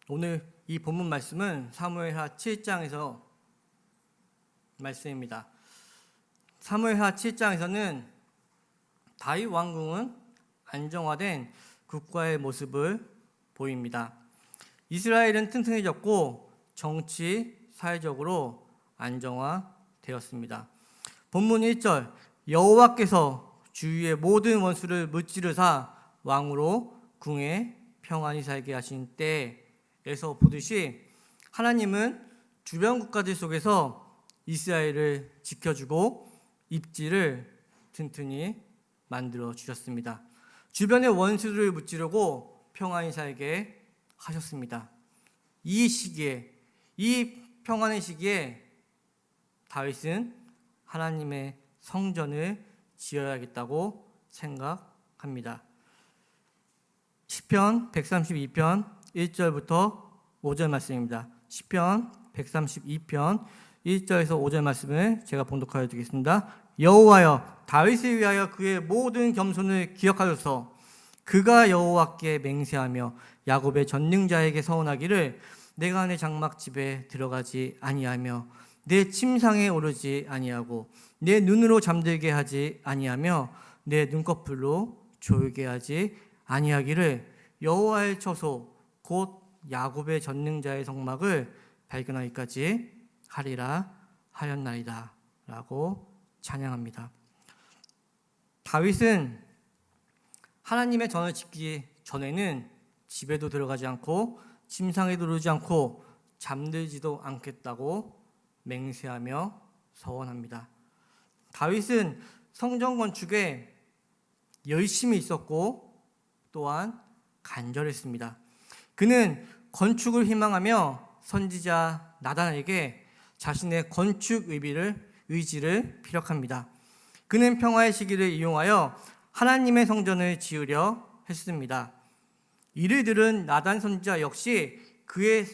오늘 이 본문 말씀은 사무엘하 7장에서 말씀입니다. 사무엘하 7장에서는 다윗 왕궁은 안정화된 국가의 모습을 보입니다. 이스라엘은 튼튼해졌고 정치, 사회적으로 안정화되었습니다. 본문 1절, 여호와께서 주위의 모든 원수를 무찌르사 왕으로 궁에 평안히 살게 하신 때에서 보듯이 하나님은 주변 국가들 속에서 이스라엘을 지켜주고 입지를 튼튼히 만들어 주셨습니다. 주변의 원수를 무찌르고 평안히 살게 하셨습니다. 이 시기에, 이 평안의 시기에 다윗은 하나님의 성전을 지어야겠다고 생각합니다. 시편 132편 1절부터 5절 말씀입니다. 시편 132편 1절에서 5절 말씀을 제가 봉독하여 드리겠습니다. 여호와여, 다윗을 위하여 그의 모든 겸손을 기억하소서. 그가 여호와께 맹세하며 야곱의 전능자에게 서원하기를 내가 내 장막집에 들어가지 아니하며 내 침상에 오르지 아니하고 내 눈으로 잠들게 하지 아니하며 내 눈꺼풀로 졸게 하지 아니하기를 여호와의 처소 곧 야곱의 전능자의 성막을 발견하기까지 하리라 하였나이다 라고 찬양합니다. 다윗은 하나님의 전을 짓기 전에는 집에도 들어가지 않고 침상에도 오르지 않고 잠들지도 않겠다고 맹세하며 서원합니다. 다윗은 성전 건축에 열심히 있었고 또한 간절했습니다. 그는 건축을 희망하며 선지자 나단에게 자신의 건축 의지를 피력합니다. 그는 평화의 시기를 이용하여 하나님의 성전을 지으려 했습니다. 이를 들은 나단 선지자 역시 그의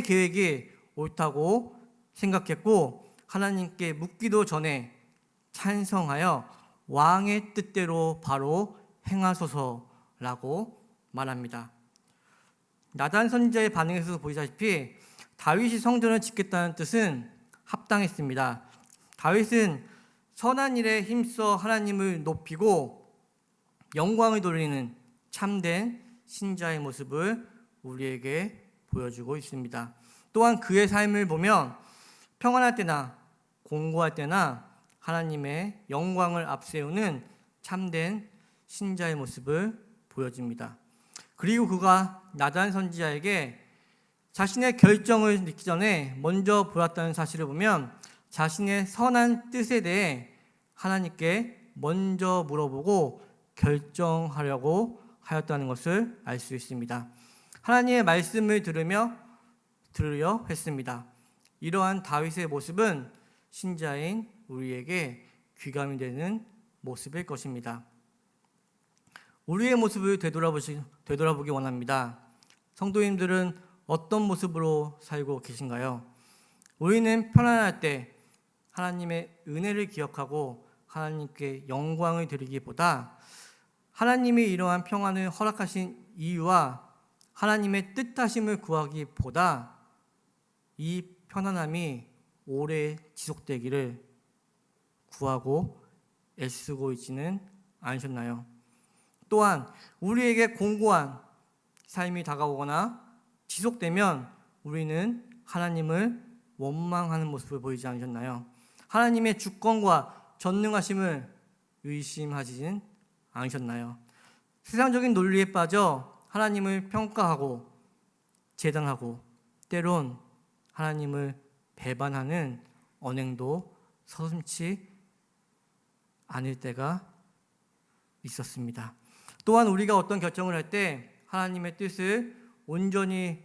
계획이 옳다고 생각했고 하나님께 묻기도 전에 찬성하여 왕의 뜻대로 바로 행하소서라고 말합니다. 나단 선지자의 반응에서 보시다시피 다윗이 성전을 짓겠다는 뜻은 합당했습니다. 다윗은 선한 일에 힘써 하나님을 높이고 영광을 돌리는 참된 신자의 모습을 우리에게 보여주고 있습니다. 또한 그의 삶을 보면 평안할 때나 공고할 때나 하나님의 영광을 앞세우는 참된 신자의 모습을 보여줍니다. 그리고 그가 나단 선지자에게 자신의 결정을 내기 전에 먼저 보았다는 사실을 보면 자신의 선한 뜻에 대해 하나님께 먼저 물어보고 결정하려고 하였다는 것을 알 수 있습니다. 하나님의 말씀을 들으려 했습니다. 이러한 다윗의 모습은 신자인 우리에게 귀감이 되는 모습일 것입니다. 우리의 모습을 되돌아보기 원합니다. 성도님들은 어떤 모습으로 살고 계신가요? 우리는 편안할 때 하나님의 은혜를 기억하고 하나님께 영광을 드리기보다 하나님이 이러한 평안을 허락하신 이유와 하나님의 뜻하심을 구하기보다 이 편안함이 오래 지속되기를 구하고 애쓰고 있지는 않으셨나요? 또한 우리에게 공고한 삶이 다가오거나 지속되면 우리는 하나님을 원망하는 모습을 보이지 않으셨나요? 하나님의 주권과 전능하심을 의심하지는 않으셨나요? 세상적인 논리에 빠져 하나님을 평가하고 재단하고 때론 하나님을 배반하는 언행도 서슴지 않을 때가 있었습니다. 또한 우리가 어떤 결정을 할 때 하나님의 뜻을 온전히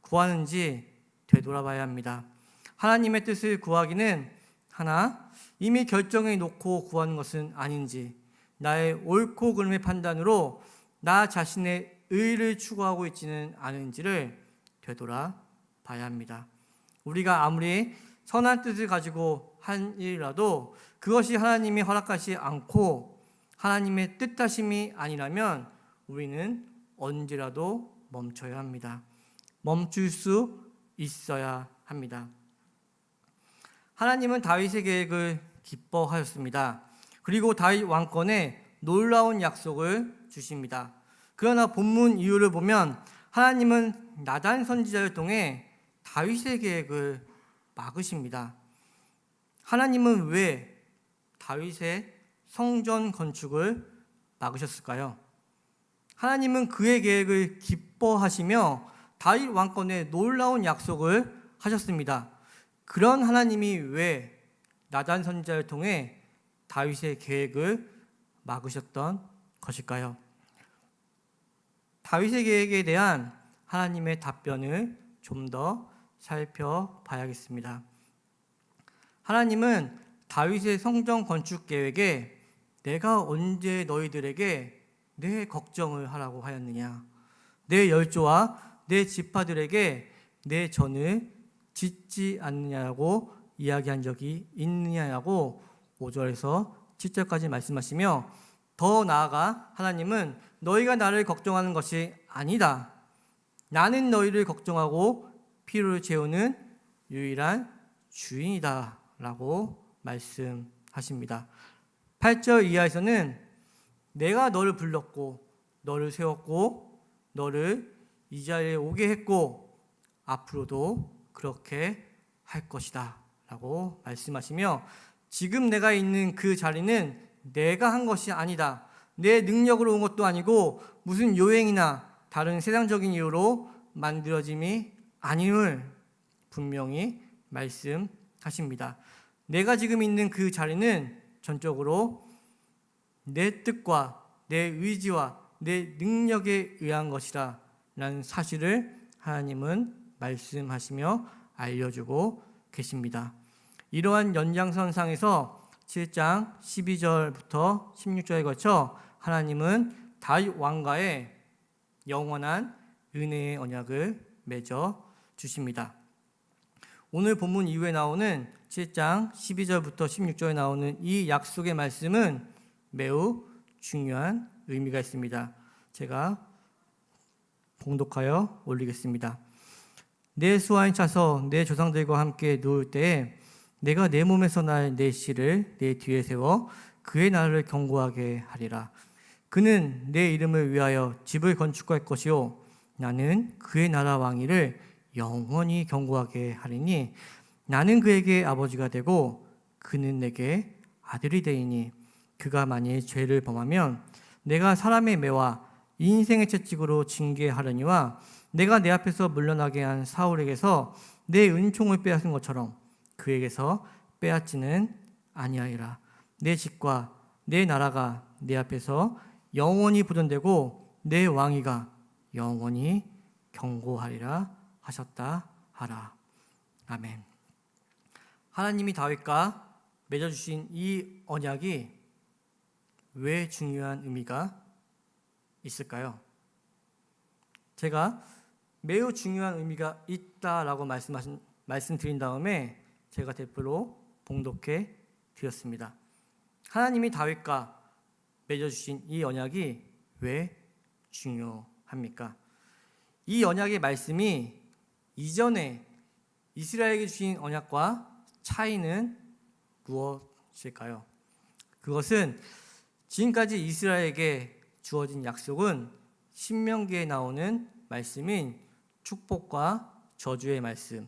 구하는지 되돌아봐야 합니다. 하나님의 뜻을 구하기는 하나, 이미 결정해 놓고 구하는 것은 아닌지, 나의 옳고 그름의 판단으로 나 자신의 의를 추구하고 있지는 않은지를 되돌아봐야 합니다. 우리가 아무리 선한 뜻을 가지고 한 일이라도 그것이 하나님이 허락하지 않고 하나님의 뜻하심이 아니라면 우리는 언제라도 멈춰야 합니다. 멈출 수 있어야 합니다. 하나님은 다윗의 계획을 기뻐하셨습니다. 그리고 다윗 왕권에 놀라운 약속을 주십니다. 그러나 본문 이유를 보면 하나님은 나단 선지자를 통해 다윗의 계획을 막으십니다. 하나님은 왜 다윗의 성전 건축을 막으셨을까요? 하나님은 그의 계획을 기뻐하시며 다윗 왕권에 놀라운 약속을 하셨습니다. 그런 하나님이 왜 나단 선지자를 통해 다윗의 계획을 막으셨던 것일까요? 다윗의 계획에 대한 하나님의 답변을 좀 더 살펴봐야겠습니다. 하나님은 다윗의 성전 건축 계획에 내가 언제 너희들에게 내 걱정을 하라고 하였느냐, 내 열조와 내 지파들에게 내 전을 짓지 않느냐고 이야기한 적이 있느냐고 5절에서 7절까지 말씀하시며, 더 나아가 하나님은 너희가 나를 걱정하는 것이 아니다, 나는 너희를 걱정하고 필요를 채우는 유일한 주인이다 라고 말씀하십니다. 8절 이하에서는 내가 너를 불렀고 너를 세웠고 너를 이 자리에 오게 했고 앞으로도 그렇게 할 것이다 라고 말씀하시며, 지금 내가 있는 그 자리는 내가 한 것이 아니다, 내 능력으로 온 것도 아니고 무슨 요행이나 다른 세상적인 이유로 만들어짐이 아님을 분명히 말씀하십니다. 내가 지금 있는 그 자리는 전적으로 내 뜻과 내 의지와 내 능력에 의한 것이다 라는 사실을 하나님은 말씀하시며 알려주고 계십니다. 이러한 연장선상에서 7장 12절부터 16절에 걸쳐 하나님은 다윗 왕과의 영원한 은혜의 언약을 맺어 주십니다. 오늘 본문 이후에 나오는 7장 12절부터 16절에 나오는 이 약속의 말씀은 매우 중요한 의미가 있습니다. 제가 봉독하여 올리겠습니다. 내 수하인 차서 내 조상들과 함께 누울 때에 내가 내 몸에서 날 내 씨를 내 뒤에 세워 그의 나라를 견고하게 하리라. 그는 내 이름을 위하여 집을 건축할 것이요 나는 그의 나라 왕위를 영원히 견고하게 하리니 나는 그에게 아버지가 되고 그는 내게 아들이 되리니 그가 만일 죄를 범하면 내가 사람의 매와 인생의 채찍으로 징계하려니와 내가 내 앞에서 물러나게 한 사울에게서 내 은총을 빼앗은 것처럼 그에게서 빼앗지는 아니하리라. 내 집과 내 나라가 내 앞에서 영원히 보존되고 내 왕위가 영원히 견고하리라 하셨다 하라. 아멘. 하나님이 다윗과 맺어주신 이 언약이 왜 중요한 의미가 있을까요? 제가 매우 중요한 의미가 있다라고 말씀드린 다음에 제가 대표로 봉독해 드렸습니다. 하나님이 다윗과 맺어주신 이 언약이 왜 중요합니까? 이 언약의 말씀이 이전에 이스라엘에게 주신 언약과 차이는 무엇일까요? 그것은 지금까지 이스라엘에게 주어진 약속은 신명기에 나오는 말씀인 축복과 저주의 말씀,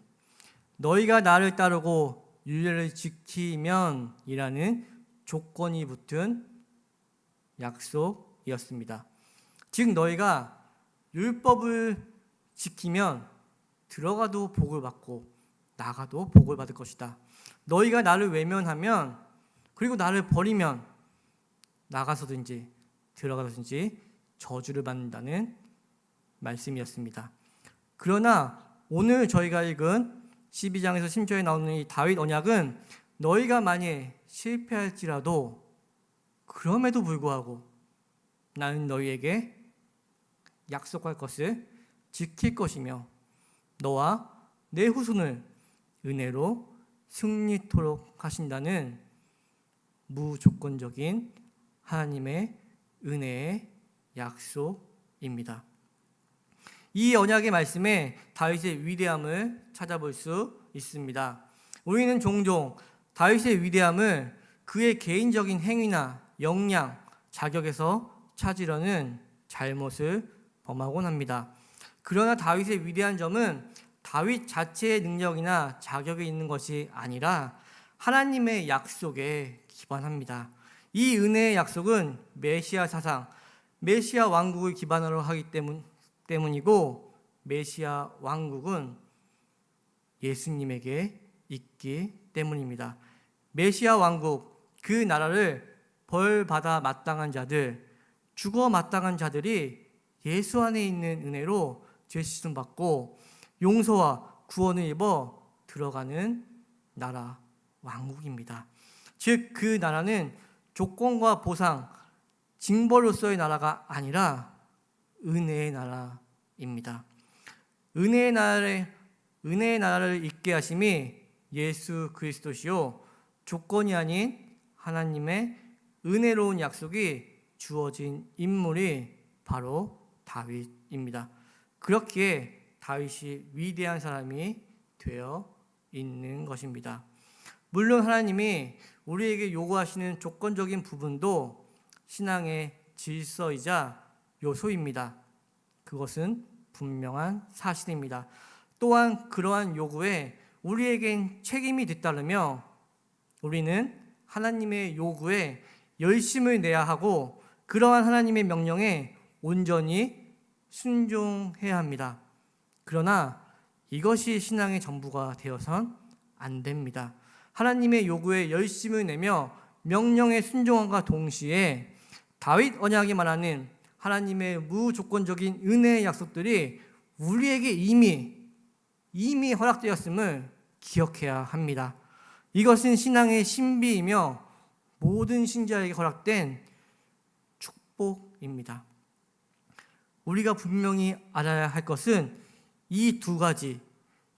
너희가 나를 따르고 율례를 지키면 이라는 조건이 붙은 약속이었습니다. 즉 너희가 율법을 지키면 들어가도 복을 받고 나가도 복을 받을 것이다. 너희가 나를 외면하면 그리고 나를 버리면 나가서든지 들어가서든지 저주를 받는다는 말씀이었습니다. 그러나 오늘 저희가 읽은 12장에서 10절에 나오는 이 다윗 언약은 너희가 만일 실패할지라도 그럼에도 불구하고 나는 너희에게 약속할 것을 지킬 것이며 너와 내 후손을 은혜로 승리토록 하신다는 무조건적인 하나님의 은혜의 약속입니다. 이 언약의 말씀에 다윗의 위대함을 찾아볼 수 있습니다. 우리는 종종 다윗의 위대함을 그의 개인적인 행위나 역량, 자격에서 찾으려는 잘못을 범하곤 합니다. 그러나 다윗의 위대한 점은 다윗 자체의 능력이나 자격에 있는 것이 아니라 하나님의 약속에 기반합니다. 이 은혜의 약속은 메시아 사상, 메시아 왕국을 기반으로 하기 때문이고, 메시아 왕국은 예수님에게 있기 때문입니다. 메시아 왕국, 그 나라를 벌받아 마땅한 자들, 죽어 마땅한 자들이 예수 안에 있는 은혜로 죄 씻음 받고 용서와 구원을 입어 들어가는 나라, 왕국입니다. 즉 그 나라는 조건과 보상, 징벌로서의 나라가 아니라 은혜의 나라입니다. 은혜의 나라를 있게 하심이 예수 그리스도시요, 조건이 아닌 하나님의 은혜로운 약속이 주어진 인물이 바로 다윗입니다. 그렇기에 다윗이 위대한 사람이 되어 있는 것입니다. 물론 하나님이 우리에게 요구하시는 조건적인 부분도 신앙의 질서이자 요소입니다. 그것은 분명한 사실입니다. 또한 그러한 요구에 우리에겐 책임이 뒤따르며 우리는 하나님의 요구에 열심을 내야 하고 그러한 하나님의 명령에 온전히 순종해야 합니다. 그러나 이것이 신앙의 전부가 되어선 안 됩니다. 하나님의 요구에 열심을 내며 명령에 순종함과 동시에 다윗 언약이 말하는 하나님의 무조건적인 은혜의 약속들이 우리에게 이미 허락되었음을 기억해야 합니다. 이것은 신앙의 신비이며 모든 신자에게 허락된 축복입니다. 우리가 분명히 알아야 할 것은 이 두 가지,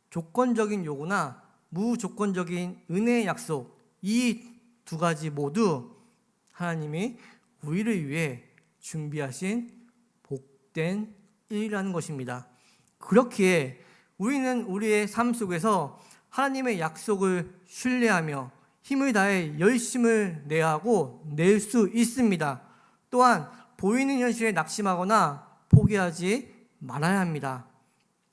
조건적인 요구나 무조건적인 은혜의 약속, 이 두 가지 모두 하나님이 우리를 위해 준비하신 복된 일이라는 것입니다. 그렇기에 우리는 우리의 삶 속에서 하나님의 약속을 신뢰하며 힘을 다해 열심을 내야 하고 낼 수 있습니다. 또한 보이는 현실에 낙심하거나 포기하지 말아야 합니다.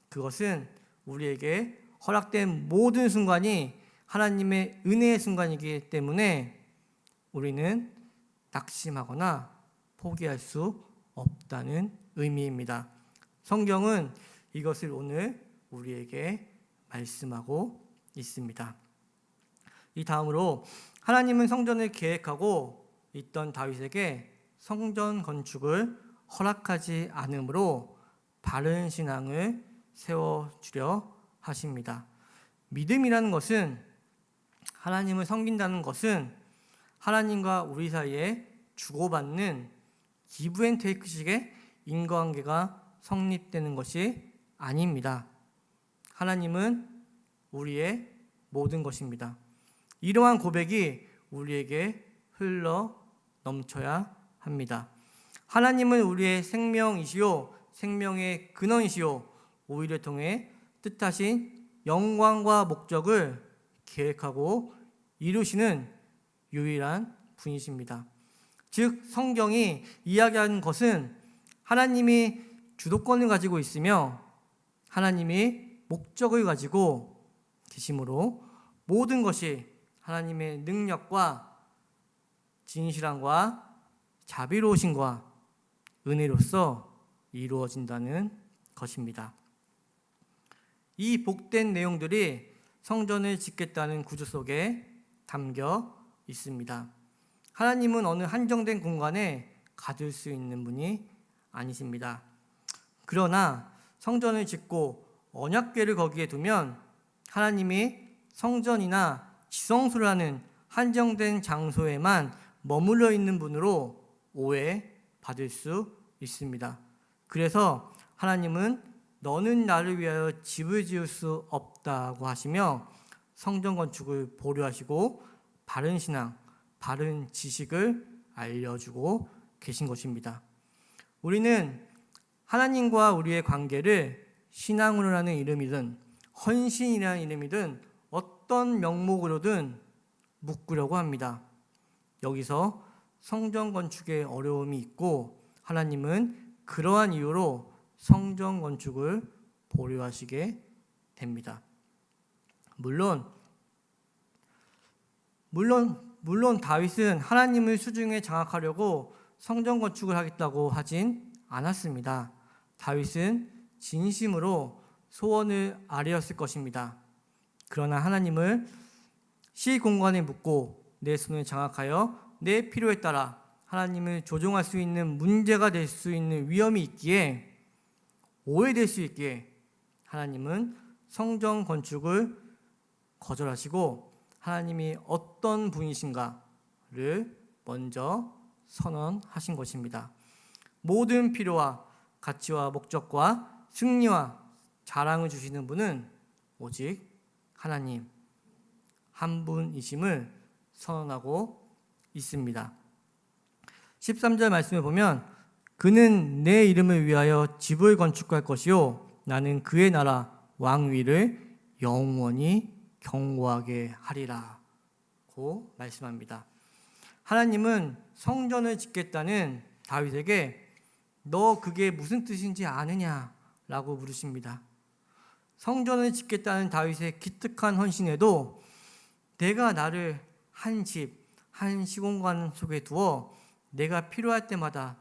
그것은 우리에게 허락된 모든 순간이 하나님의 은혜의 순간이기 때문에 우리는 낙심하거나 포기할 수 없다는 의미입니다. 성경은 이것을 오늘 우리에게 말씀하고 있습니다. 이 다음으로 하나님은 성전을 계획하고 있던 다윗에게 성전 건축을 허락하지 않으므로 바른 신앙을 세워주려 하십니다. 믿음이라는 것은, 하나님을 섬긴다는 것은 하나님과 우리 사이에 주고받는 기브앤테이크식의 인과관계가 성립되는 것이 아닙니다. 하나님은 우리의 모든 것입니다. 이러한 고백이 우리에게 흘러 넘쳐야 합니다. 하나님은 우리의 생명이시요, 생명의 근원이시요, 우리를 통해 뜻하신 영광과 목적을 계획하고 이루시는 유일한 분이십니다. 즉 성경이 이야기하는 것은 하나님이 주도권을 가지고 있으며 하나님이 목적을 가지고 계심으로 모든 것이 하나님의 능력과 진실함과 자비로우심과 은혜로서 이루어진다는 것입니다. 이 복된 내용들이 성전을 짓겠다는 구조 속에 담겨 있습니다. 하나님은 어느 한정된 공간에 가둘 수 있는 분이 아니십니다. 그러나 성전을 짓고 언약궤를 거기에 두면 하나님이 성전이나 지성소라는 한정된 장소에만 머물러 있는 분으로 오해받을 수 있습니다. 그래서 하나님은 너는 나를 위하여 집을 지을 수 없다고 하시며 성전 건축을 보류하시고 바른 신앙, 바른 지식을 알려주고 계신 것입니다. 우리는 하나님과 우리의 관계를 신앙으로라는 이름이든 헌신이라는 이름이든 어떤 명목으로든 묶으려고 합니다. 여기서 성전 건축에 어려움이 있고 하나님은 그러한 이유로 성전 건축을 보류하시게 됩니다. 물론 다윗은 하나님을 수중에 장악하려고 성전 건축을 하겠다고 하진 않았습니다. 다윗은 진심으로 소원을 아뢰었을 것입니다. 그러나 하나님을 시공간에 묻고 내 손을 장악하여 내 필요에 따라 하나님을 조종할 수 있는 문제가 될 수 있는 위험이 있기에, 오해될 수 있기에 하나님은 성전 건축을 거절하시고 하나님이 어떤 분이신가를 먼저 선언하신 것입니다. 모든 필요와 가치와 목적과 승리와 자랑을 주시는 분은 오직 하나님 한 분이심을 선언하고 있습니다. 13절 말씀을 보면 그는 내 이름을 위하여 집을 건축할 것이요 나는 그의 나라 왕위를 영원히 경고하게 하리라고 말씀합니다. 하나님은 성전을 짓겠다는 다윗에게 너 그게 무슨 뜻인지 아느냐라고 물으십니다. 성전을 짓겠다는 다윗의 기특한 헌신에도 내가 나를 한 집, 한 시공간 속에 두어 내가 필요할 때마다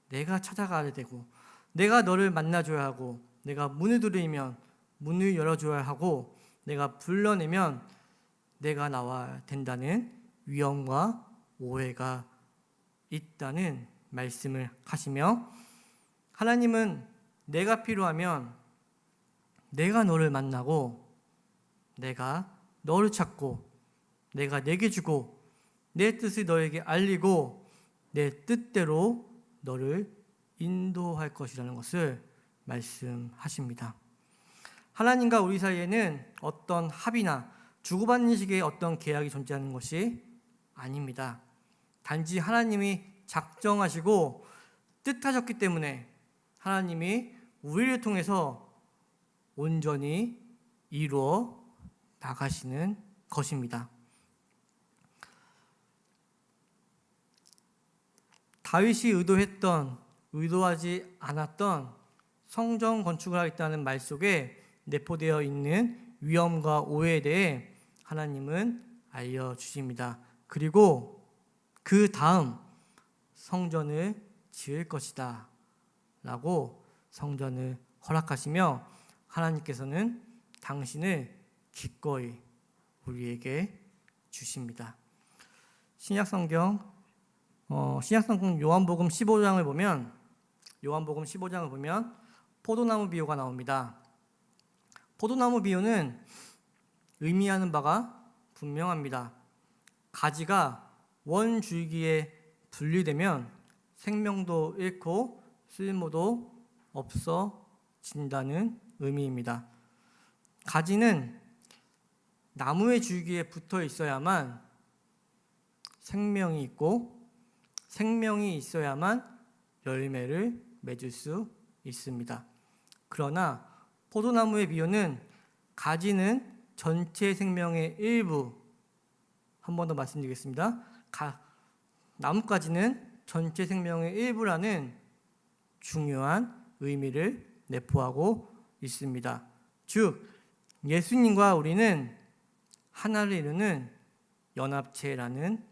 내가 찾아가야 되고, 내가 너를 만나줘야 하고, 내가 문을 두드리면 문을 열어줘야 하고, 내가 불러내면 내가 나와야 된다는 위험과 오해가 있다는 말씀을 하시며, 하나님은 내가 필요하면 내가 너를 만나고 내가 너를 찾고 내가 내게 주고 내 뜻을 너에게 알리고 내 뜻대로 너를 인도할 것이라는 것을 말씀하십니다. 하나님과 우리 사이에는 어떤 합의나 주고받는 식의 어떤 계약이 존재하는 것이 아닙니다. 단지 하나님이 작정하시고 뜻하셨기 때문에 하나님이 우리를 통해서 온전히 이루어 나가시는 것입니다. 다윗이 의도하지 않았던 성전 건축을 하겠다는 말 속에 내포되어 있는 위험과 오해에 대해 하나님은 알려주십니다. 그리고 그 다음 성전을 지을 것이다 라고 성전을 허락하시며 하나님께서는 당신을 기꺼이 우리에게 주십니다. 신약성경 요한복음 15장을 보면 포도나무 비유가 나옵니다. 포도나무 비유는 의미하는 바가 분명합니다. 가지가 원줄기에 분리되면 생명도 잃고 쓸모도 없어진다는 의미입니다. 가지는 나무의 줄기에 붙어 있어야만 생명이 있고, 생명이 있어야만 열매를 맺을 수 있습니다. 그러나 포도나무의 비유는 가지는 전체 생명의 일부, 한 번 더 말씀드리겠습니다. 나뭇가지는 전체 생명의 일부라는 중요한 의미를 내포하고 있습니다. 즉 예수님과 우리는 하나를 이루는 연합체라는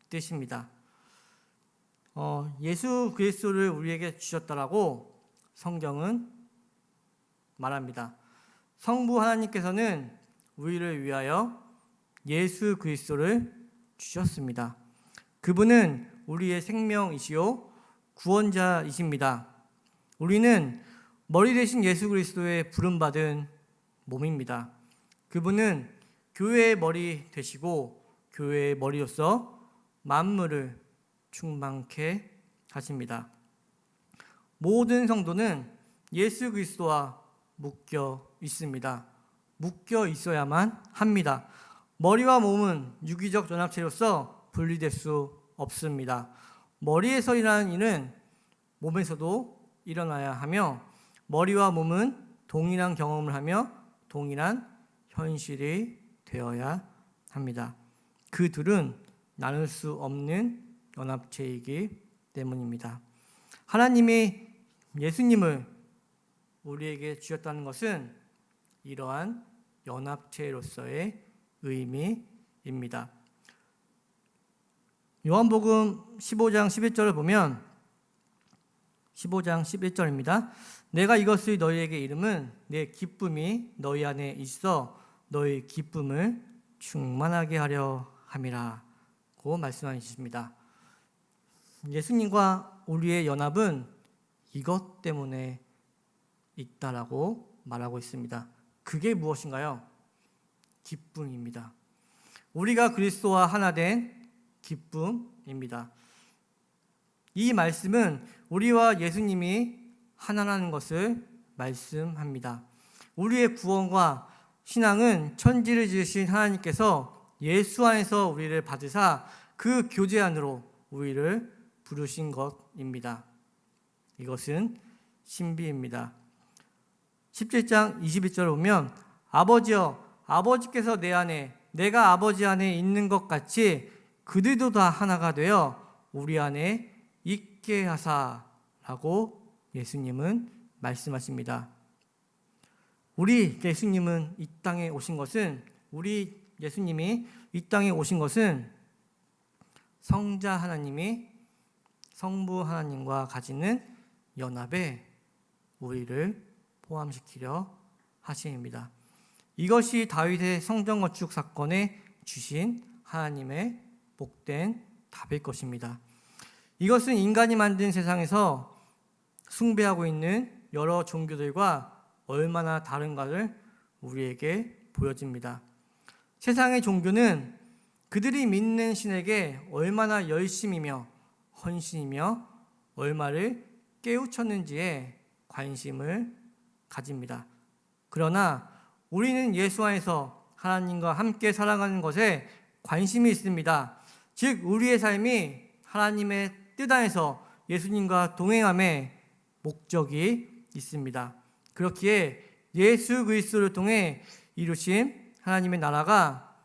뜻입니다. 예수 그리스도를 우리에게 주셨다라고 성경은 말합니다. 성부 하나님께서는 우리를 위하여 예수 그리스도를 주셨습니다. 그분은 우리의 생명이시요 구원자이십니다. 우리는 머리 대신 예수 그리스도의 부름받은 몸입니다. 그분은 교회의 머리 되시고 교회의 머리로서 만물을 충만케 하십니다. 모든 성도는 예수 그리스도와 묶여 있습니다. 묶여 있어야만 합니다. 머리와 몸은 유기적 연합체로서 분리될 수 없습니다. 머리에서 일하는 일은 몸에서도 일어나야 하며 머리와 몸은 동일한 경험을 하며 동일한 현실이 되어야 합니다. 그 둘은 나눌 수 없는 연합체이기 때문입니다. 하나님이 예수님을 우리에게 주셨다는 것은 이러한 연합체로서의 의미입니다. 요한복음 15장 11절을 보면 15장 11절입니다. 내가 이것을 너희에게 이름은 내 기쁨이 너희 안에 있어 너희 기쁨을 충만하게 하려 함이라고 말씀하십니다. 예수님과 우리의 연합은 이것 때문에 있다라고 말하고 있습니다. 그게 무엇인가요? 기쁨입니다. 우리가 그리스도와 하나 된 기쁨입니다. 이 말씀은 우리와 예수님이 하나라는 것을 말씀합니다. 우리의 구원과 신앙은 천지를 지으신 하나님께서 예수 안에서 우리를 받으사 그 교제 안으로 우리를 부르신 것입니다. 이것은 신비입니다. 17장 21절을 보면 아버지여 아버지께서 내 안에 내가 아버지 안에 있는 것 같이 그들도 다 하나가 되어 우리 안에 있게 하사라고 예수님은 말씀하십니다. 우리 예수님은 이 땅에 오신 것은 우리 예수님이 이 땅에 오신 것은 성자 하나님이 성부 하나님과 가지는 연합에 우리를 포함시키려 하심입니다. 이것이 다윗의 성전 건축 사건에 주신 하나님의 복된 답일 것입니다. 이것은 인간이 만든 세상에서 숭배하고 있는 여러 종교들과 얼마나 다른가를 우리에게 보여줍니다. 세상의 종교는 그들이 믿는 신에게 얼마나 열심이며 헌신이며 얼마를 깨우쳤는지에 관심을 가집니다. 그러나 우리는 예수 안에서 하나님과 함께 살아가는 것에 관심이 있습니다. 즉 우리의 삶이 하나님의 뜻 안에서 예수님과 동행함에 목적이 있습니다. 그렇기에 예수 그리스도를 통해 이루신 하나님의 나라가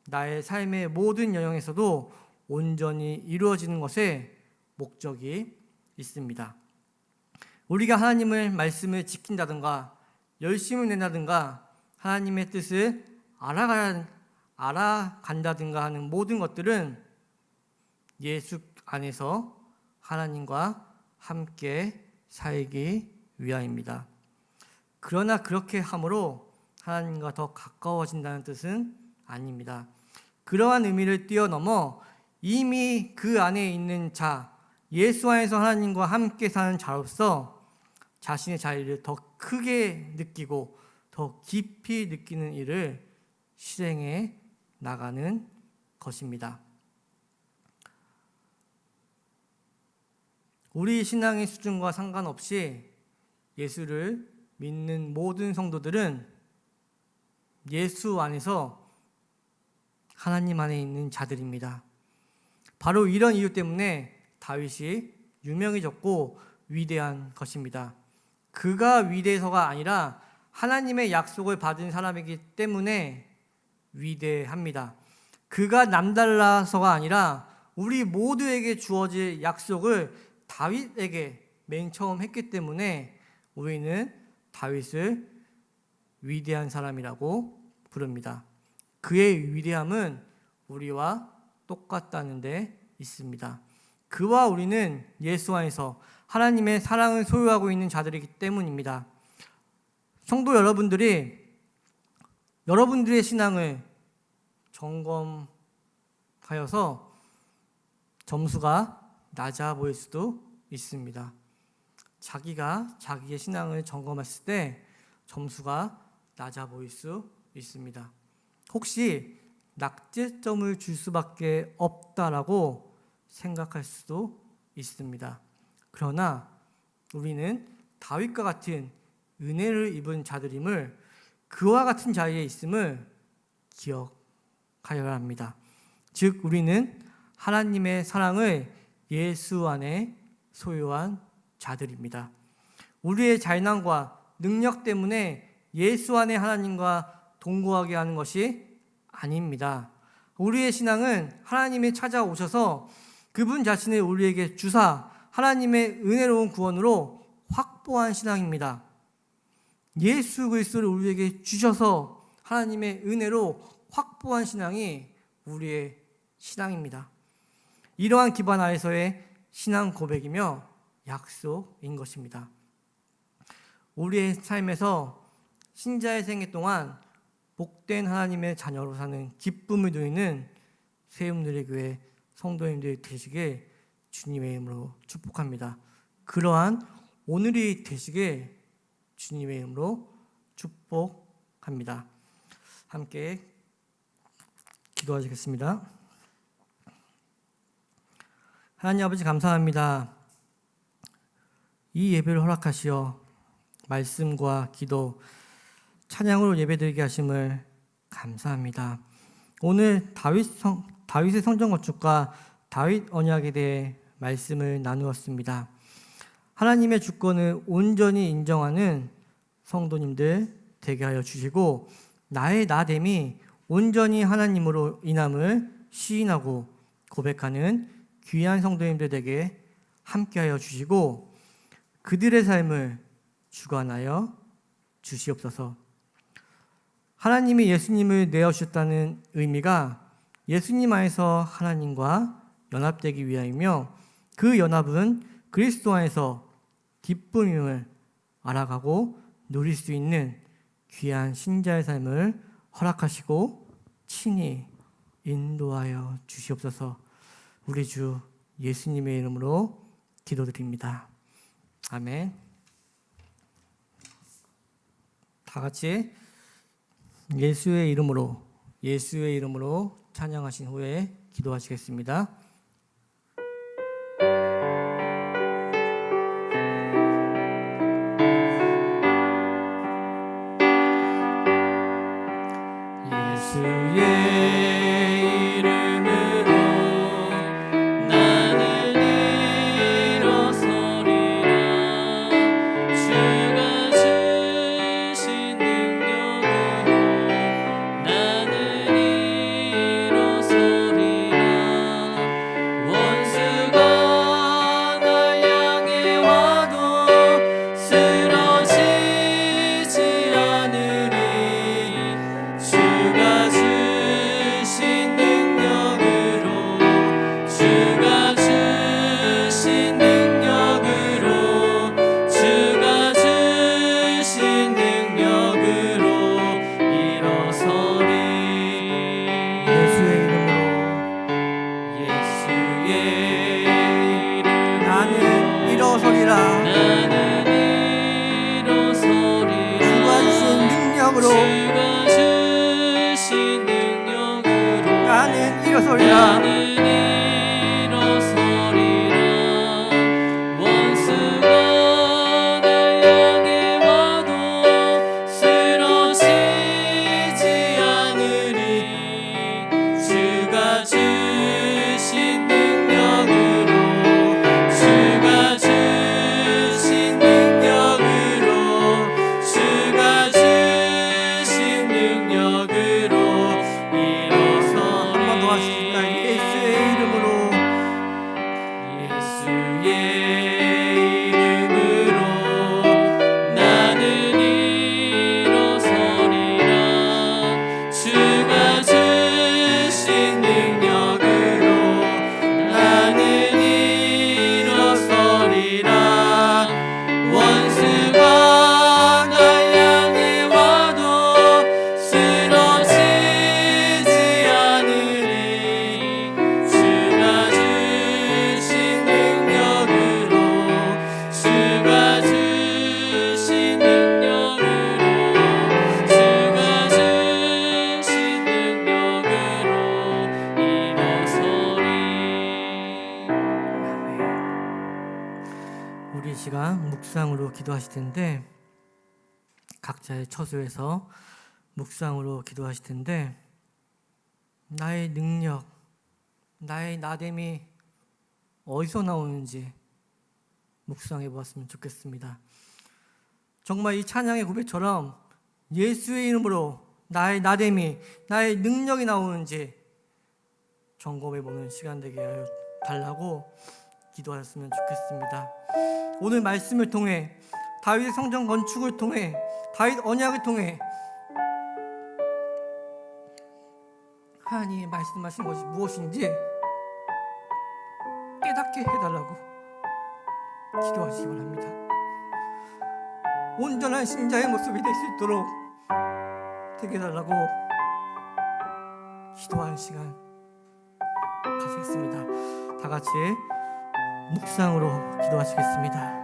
나의 삶의 모든 영역에서도 온전히 이루어지는 것에 목적이 있습니다. 우리가 하나님의 말씀을 지킨다든가 열심을 낸다든가 하나님의 뜻을 알아간다든가 하는 모든 것들은 예수 안에서 하나님과 함께 살기 위함입니다. 그러나 그렇게 함으로 하나님과 더 가까워진다는 뜻은 아닙니다. 그러한 의미를 뛰어넘어 이미 그 안에 있는 자, 예수 안에서 하나님과 함께 사는 자로서 자신의 자리를 더 크게 느끼고 더 깊이 느끼는 일을 실행해 나가는 것입니다. 우리 신앙의 수준과 상관없이 예수를 믿는 모든 성도들은 예수 안에서 하나님 안에 있는 자들입니다. 바로 이런 이유 때문에 다윗이 유명해졌고 위대한 것입니다. 그가 위대해서가 아니라 하나님의 약속을 받은 사람이기 때문에 위대합니다. 그가 남달라서가 아니라 우리 모두에게 주어질 약속을 다윗에게 맨 처음 했기 때문에 우리는 다윗을 위대한 사람이라고 부릅니다. 그의 위대함은 우리와 똑같다는 데 있습니다. 그와 우리는 예수 안에서 하나님의 사랑을 소유하고 있는 자들이기 때문입니다. 성도 여러분들이 여러분들의 신앙을 점검하여서 점수가 낮아 보일 수도 있습니다. 자기가 자기의 신앙을 점검했을 때 점수가 낮아 보일 수 있습니다. 혹시 낙제점을 줄 수밖에 없다라고 생각할 수도 있습니다. 그러나 우리는 다윗과 같은 은혜를 입은 자들임을 그와 같은 자리에 있음을 기억하여야 합니다. 즉 우리는 하나님의 사랑을 예수 안에 소유한 자들입니다. 우리의 잘난과 능력 때문에 예수 안에 하나님과 동거하게 하는 것이 아닙니다. 우리의 신앙은 하나님이 찾아오셔서 그분 자신을 우리에게 주사 하나님의 은혜로운 구원으로 확보한 신앙입니다. 예수 그리스도를 우리에게 주셔서 하나님의 은혜로 확보한 신앙이 우리의 신앙입니다. 이러한 기반 아래서의 신앙 고백이며 약속인 것입니다. 우리의 삶에서 신자의 생애 동안 복된 하나님의 자녀로 사는 기쁨을 누리는 세움누리교회 성도님들이 되시길 주님의 이름으로 축복합니다. 그러한 오늘이 되시길 주님의 이름으로 축복합니다. 함께 기도하시겠습니다. 하나님 아버지 감사합니다. 이 예배를 허락하시어 말씀과 기도, 찬양으로 예배드리게 하심을 감사합니다. 오늘 다윗의 성전 건축과 다윗 언약에 대해 말씀을 나누었습니다. 하나님의 주권을 온전히 인정하는 성도님들 되게 하여 주시고 나의 나됨이 온전히 하나님으로 인함을 시인하고 고백하는 귀한 성도님들 되게 함께하여 주시고 그들의 삶을 주관하여 주시옵소서. 하나님이 예수님을 내어주셨다는 의미가 예수님 안에서 하나님과 연합되기 위하이며 그 연합은 그리스도 안에서 기쁨임을 알아가고 누릴 수 있는 귀한 신자의 삶을 허락하시고 친히 인도하여 주시옵소서. 우리 주 예수님의 이름으로 기도드립니다. 아멘. 다 같이 예수의 이름으로 찬양하신 후에 기도하시겠습니다. 우리 시간 묵상으로 기도하실 텐데 각자의 처소에서 묵상으로 기도하실 텐데 나의 능력, 나의 나됨이 어디서 나오는지 묵상해 보았으면 좋겠습니다. 정말 이 찬양의 고백처럼 예수의 이름으로 나의 나됨이, 나의 능력이 나오는지 점검해 보는 시간 되게 하여 달라고 기도하였으면 좋겠습니다. 오늘 말씀을 통해, 다윗의 성전 건축을 통해, 다윗 언약을 통해 하나님이 말씀하신 것이 무엇인지 깨닫게 해달라고 기도하시기 바랍니다. 온전한 신자의 모습이 될 수 있도록 되게 해달라고 기도하는 시간 가지겠습니다. 다 같이 묵상으로 기도하시겠습니다.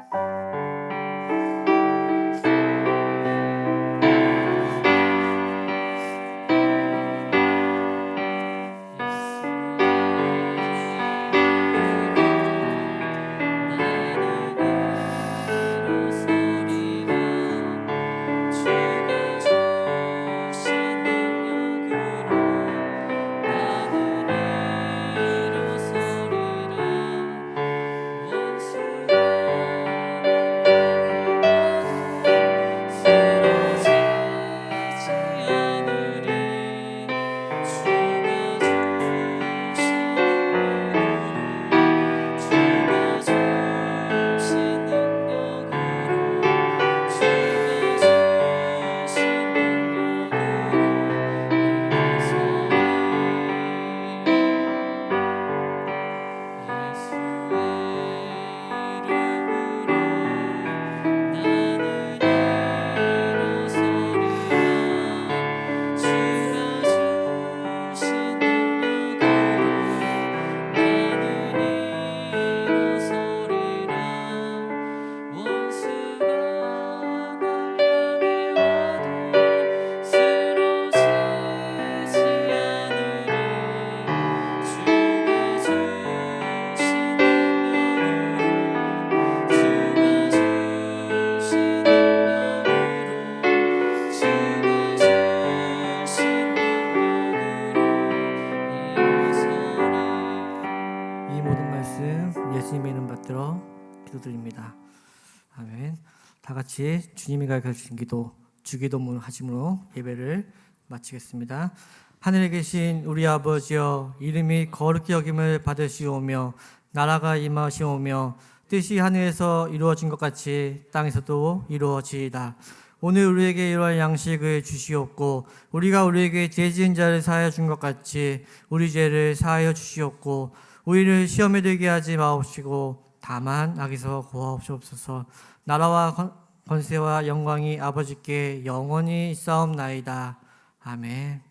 예수님의 이름 받들어 기도드립니다. 아멘. 다 같이 주님이 가르쳐주신 기도, 주기도문 하심으로 예배를 마치겠습니다. 하늘에 계신 우리 아버지여, 이름이 거룩히 여김을 받으시오며 나라가 임하시오며 뜻이 하늘에서 이루어진 것 같이 땅에서도 이루어지이다. 오늘 우리에게 이러한 양식을 주시옵고 우리가 우리에게 죄 지은 자를 사하여 준 것 같이 우리 죄를 사하여 주시옵고 우리를 시험에 들게 하지 마옵시고 다만 악에서 구하옵소서. 나라와 권세와 영광이 아버지께 영원히 있사옵나이다. 아멘.